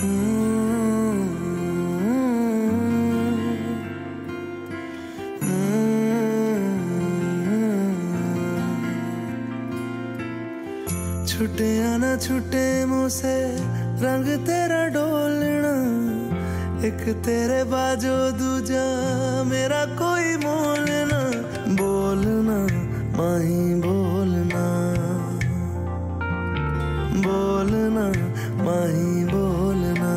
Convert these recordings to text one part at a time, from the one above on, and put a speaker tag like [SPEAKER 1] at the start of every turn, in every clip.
[SPEAKER 1] छुटे आना छुटे मुझसे रंग तेरा डोलना, एक तेरे बाजो दूजा मेरा कोई मोल ना। बोलना माही बोलना, बोलना माही बोलना।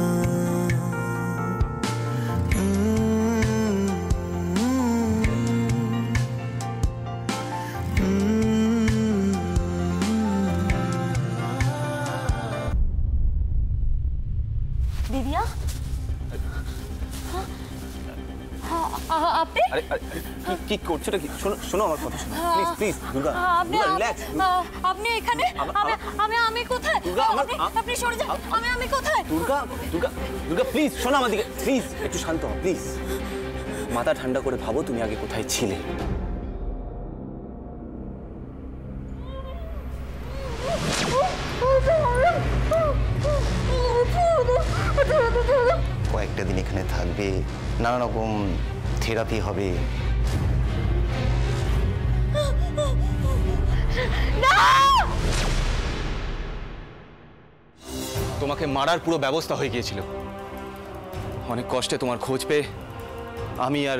[SPEAKER 2] दीदिया আপনি
[SPEAKER 3] আরে কি করছো কি? শোনো শোনো আমার কথা শোনো please please Durga, Durga relax.
[SPEAKER 2] আপনি এখানে? আমি কোথায়? আপনি সরে যান। আমি কোথায়?
[SPEAKER 3] দুর্গা দুর্গা দুর্গা প্লিজ শোনো আমার দিকে, প্লিজ একটু শান্ত হও প্লিজ। মাথা ঠান্ডা করে ভাবো তুমি আগে কোথায় ছিলে।
[SPEAKER 4] কয়েকটা দিন এখানে থাকবে, নানা রকম থেরাপি হবে।
[SPEAKER 3] তোমাকে মারার পুরো ব্যবস্থা হয়ে গিয়েছিল। অনেক কষ্টে তোমার খোঁজ পেয়ে আমি আর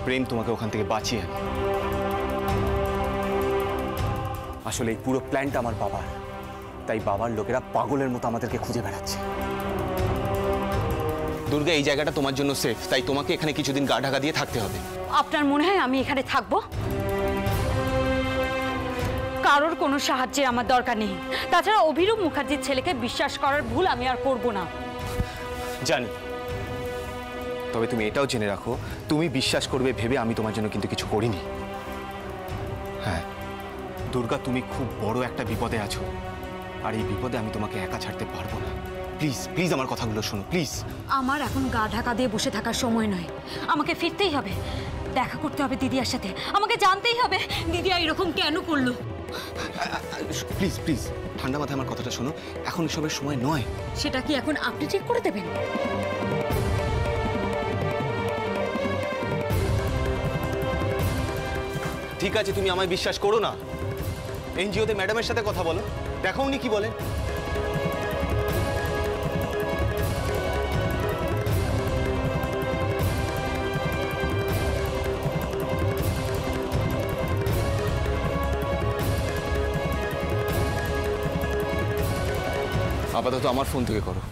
[SPEAKER 3] প্রেম তোমাকে ওখান থেকে বাঁচিয়ে আনি। আসলে এই পুরো প্ল্যানটা আমার বাবার, তাই বাবার লোকেরা পাগলের মতো আমাদেরকে খুঁজে বেড়াচ্ছে। দুর্গা এই জায়গাটা তোমার জন্য সেফ, তাই তোমাকে এখানে কিছুদিন গা ঢাকা দিয়ে থাকতে হবে।
[SPEAKER 2] আপনার মনে হয় আমি এখানে থাকবো? কারোর কোনো সাহায্যের আমার দরকার নেই। তাছাড়া অভিরূপ মুখার্জির ছেলেকে বিশ্বাস করার ভুল আমি আর করব না।
[SPEAKER 3] জানি, তবে তুমি এটাও জেনে রাখো, তুমি বিশ্বাস করবে ভেবে আমি তোমার জন্য কিন্তু কিছু করিনি। হ্যাঁ দুর্গা, তুমি খুব বড় একটা বিপদে আছো, আর এই বিপদে আমি তোমাকে একা ছাড়তে পারবো না। প্লিজ প্লিজ আমার কথাগুলো শোনো প্লিজ।
[SPEAKER 2] আমার এখন গা ঢাকা দিয়ে বসে থাকার সময় নয়, আমাকে ফিরতেই হবে, দেখা করতে হবে দিদিয়ার সাথে। আমাকে জানতেই হবে দিদিয়া এরকম কেন করলো।
[SPEAKER 3] প্লিজ প্লিজ ঠান্ডা মাথায় আমার কথাটা শোনো, এখন এসবের সময় নয়।
[SPEAKER 2] সেটা কি এখন আপনি ঠিক করে দেবেন?
[SPEAKER 3] ঠিক আছে, তুমি আমায় বিশ্বাস করো না, এনজিওতে ম্যাডামের সাথে কথা বলো, দেখো উনি কি বলেন। আপাতত আমার ফোন থেকে করো।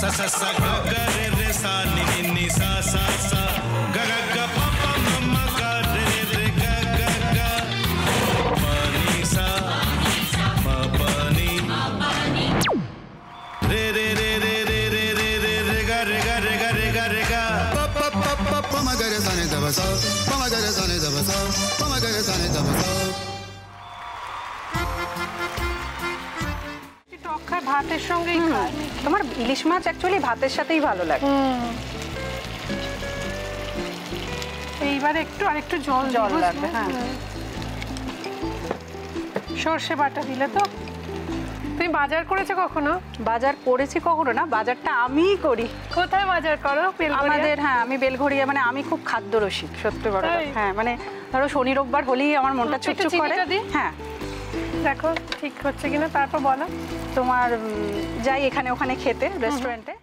[SPEAKER 5] sa sa sa ga ga re re sa ni ni ni sa sa sa ga ga ga pa pa ma ma ga re re ga ga ga pa ni sa ma pa ni re re re re re re re re re ga re ga re ga re ga re ga pa pa pa pa pa ma ga re sa ni da ba sa pa ma ga re sa ni da ba sa pa ma ga re sa ni da ba sa
[SPEAKER 6] ভাতের সঙ্গেই খায়। তোমার ইলিশ মাছ actually ভাতের সাথেই ভালো লাগে। এইবার একটু আরেকটু জল লাগবে। হ্যাঁ, সর্ষে বাটা দিলে তো। তুমি বাজার করেছো কখনো? বাজার করেছি কখনো না, বাজারটা আমিই করি। কোথায় বাজার করো? আমাদের, হ্যাঁ আমি বেলঘড়িয়া, মানে আমি খুব খাদ্য রসিক সত্যি বড়। হ্যাঁ মানে ধরো শনি রোববার হলেই আমার মনটা চুপচুপ করে। হ্যাঁ দেখো ঠিক হচ্ছে কিনা, তারপর বলো। তোমার যাই এখানে ওখানে খেতে রেস্টুরেন্টে।